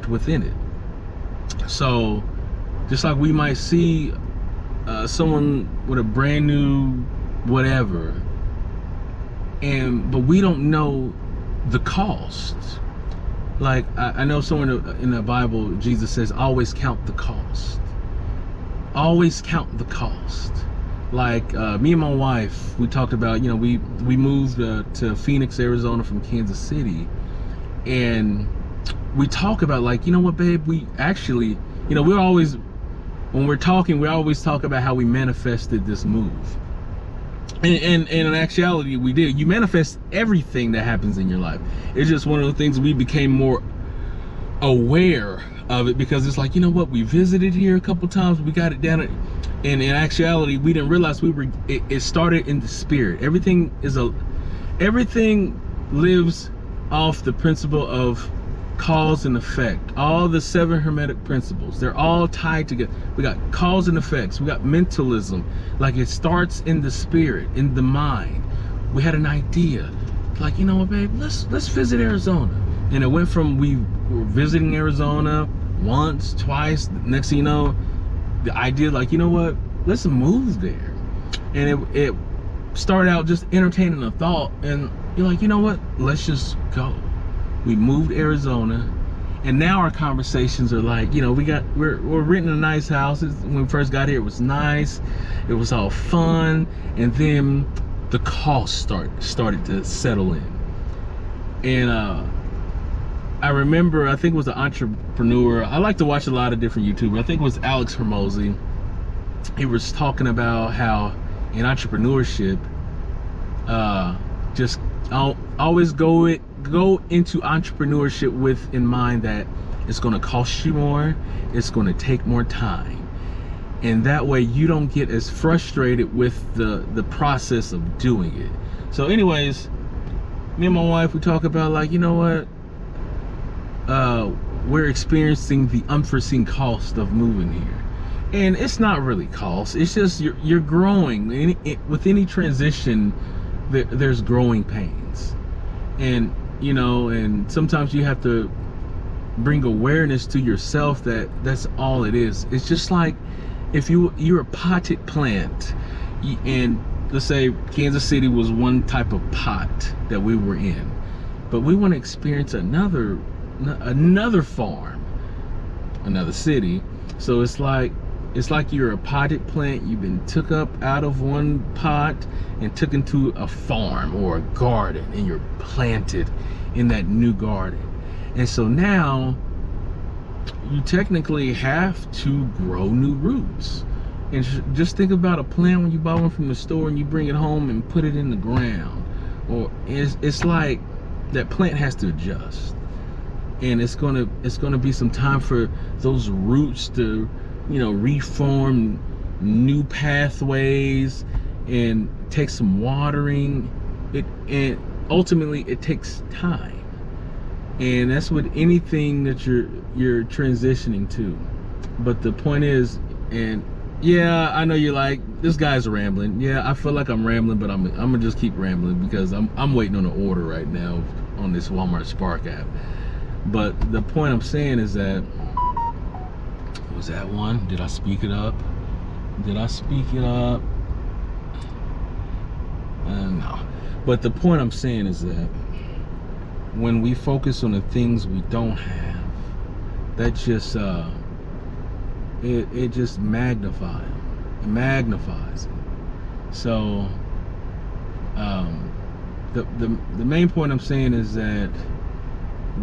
trapped within it. So just like we might see someone with a brand new whatever, but we don't know the cost. Like I know somewhere in the Bible, Jesus says, always count the cost. Always count the cost. Like me and my wife, we talked about, you know, we moved to Phoenix, Arizona from Kansas City, and we talk about, like, you know what, babe, we actually, you know, when we're talking, we always talk about how we manifested this move. And in actuality, we did. You manifest everything that happens in your life. It's just one of the things we became more aware of it, because it's like, you know what, we visited here a couple times, we got it down, and in actuality, we didn't realize it started in the spirit. Everything lives off the principle of cause and effect. All the 7 Hermetic principles, they're all tied together. We got cause and effects, we got mentalism. Like, it starts in the spirit, in the mind. We had an idea, like, you know what, babe, let's visit Arizona. And it went from, we were visiting Arizona once, twice, next thing you know, the idea, like, you know what, let's move there. And it started out just entertaining a thought, and you're like, you know what, let's just go. We moved to Arizona, and now our conversations are like, you know, we're renting a nice house. When we first got here, it was nice, it was all fun, and then the cost started to settle in. And I remember, I think it was an entrepreneur, I like to watch a lot of different YouTubers, I think it was Alex Hormozy. He was talking about how in entrepreneurship, just always go into entrepreneurship with in mind that it's going to cost you more, it's going to take more time, and that way you don't get as frustrated with the process of doing it. So anyways, me and my wife, we talk about, like, you know what, we're experiencing the unforeseen cost of moving here. And it's not really cost, it's just you're growing. With any transition, there's growing pains, and you know, and sometimes you have to bring awareness to yourself that that's all it is. It's just like if you're a potted plant, and let's say Kansas City was one type of pot that we were in, but we want to experience another farm, another city. So it's like you're a potted plant. You've been took up out of one pot and took into a farm or a garden, and you're planted in that new garden. And so now you technically have to grow new roots. And just think about a plant when you buy one from the store and you bring it home and put it in the ground. Or it's like that plant has to adjust, and it's gonna be some time for those roots to, you know, reform new pathways, and take some watering. And ultimately it takes time, and that's with anything that you're transitioning to. But the point is, and yeah, I know you're like, this guy's rambling. Yeah, I feel like I'm rambling, but I'm gonna just keep rambling because I'm waiting on an order right now on this Walmart Spark app. But the point I'm saying is that, was that one? Did I speak it up? No. But the point I'm saying is that when we focus on the things we don't have, that just it just magnifies it. So the main point I'm saying is that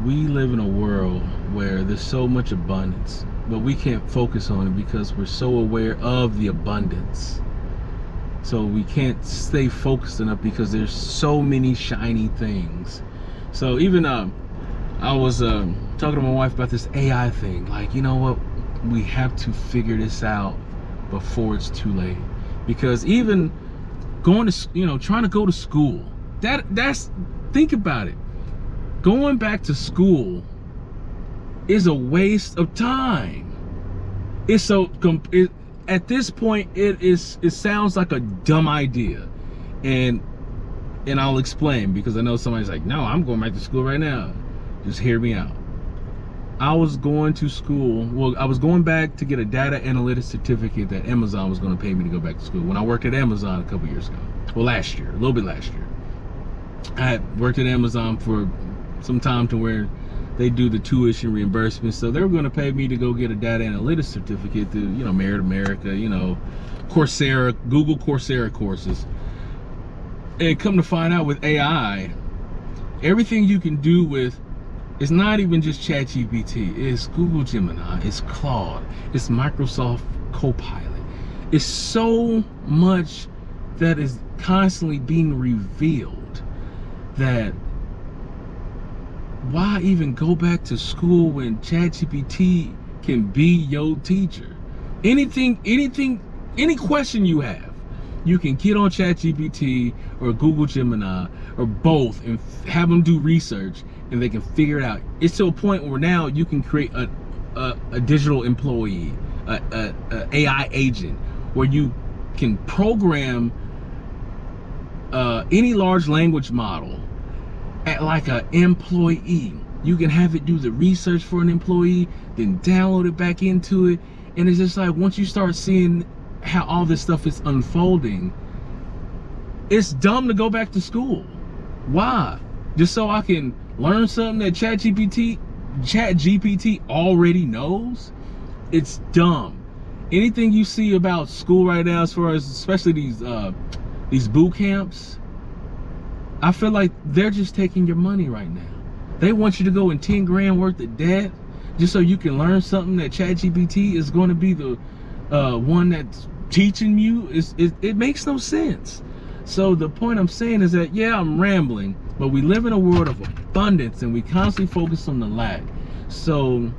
we live in a world where there's so much abundance, but we can't focus on it because we're so aware of the abundance. So we can't stay focused enough because there's so many shiny things. So even I was talking to my wife about this AI thing. Like, you know what, we have to figure this out before it's too late. Because even going to, you know, trying to go to school, that's think about it. Going back to school is a waste of time. It's so at this point it sounds like a dumb idea, and I'll explain, because I know somebody's like, no, I'm going back to school right now. Just hear me out. I was going to school. Well, I was going back to get a data analytics certificate that Amazon was going to pay me to go back to school. When I worked at Amazon a couple years ago. Well, last year, a little bit last year. I had worked at Amazon for some time to where they do the tuition reimbursement. So they were going to pay me to go get a data analytics certificate through, you know, Merit America, you know, Coursera, Google Coursera courses. And come to find out with AI, everything you can do with, it's not even just ChatGPT. It's Google Gemini, it's Claude, it's Microsoft Copilot. It's so much that is constantly being revealed that why even go back to school when ChatGPT can be your teacher? Any question you have, you can get on ChatGPT or Google Gemini or both and have them do research, and they can figure it out. It's to a point where now you can create a digital employee, a AI agent, where you can program any large language model at like an employee. You can have it do the research for an employee, then download it back into it. And it's just like, once you start seeing how all this stuff is unfolding, it's dumb to go back to school. Why? Just so I can learn something that ChatGPT already knows? It's dumb. Anything you see about school right now, as far as especially these boot camps, I feel like they're just taking your money right now. They want you to go in 10 grand worth of debt just so you can learn something that ChatGPT is going to be the one that's teaching you. It makes no sense. So the point I'm saying is that, yeah, I'm rambling, but we live in a world of abundance and we constantly focus on the lack. So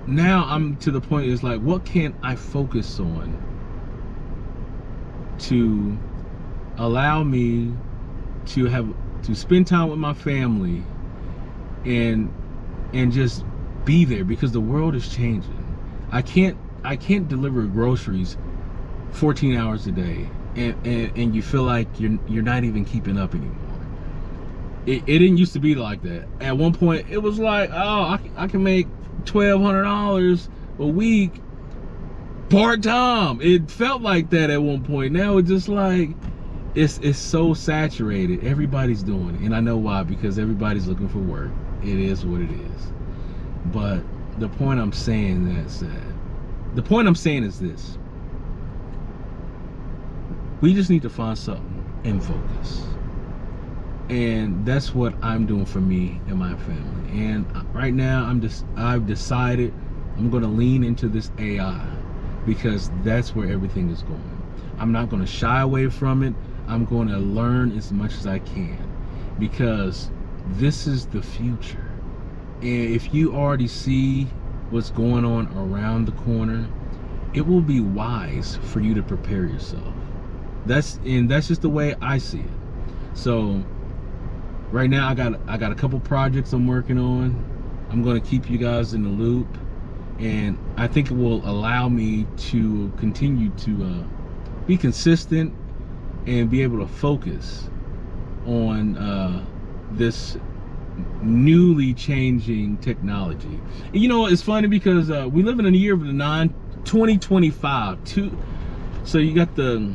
now I'm to the point, is like, what can I focus on to allow me to spend time with my family and just be there, because the world is changing. I can't deliver groceries 14 hours a day and you feel like you're not even keeping up anymore. It didn't used to be like that. At one point it was like, oh, I can make $1,200 a week part-time. It felt like that at one point. Now it's just like, it's so saturated. Everybody's doing it, and I know why, because everybody's looking for work. It is what it is. But the point I'm saying is this: we just need to find something and focus, and that's what I'm doing for me and my family. And right now I've decided I'm going to lean into this AI, because that's where everything is going. I'm not going to shy away from it. I'm going to learn as much as I can, because this is the future. And if you already see what's going on around the corner, it will be wise for you to prepare yourself. That's just the way I see it. So right now I got a couple projects I'm working on. I'm going to keep you guys in the loop, and I think it will allow me to continue to be consistent and be able to focus on this newly changing technology. And you know, it's funny because we live in a year of the 2025. So you got the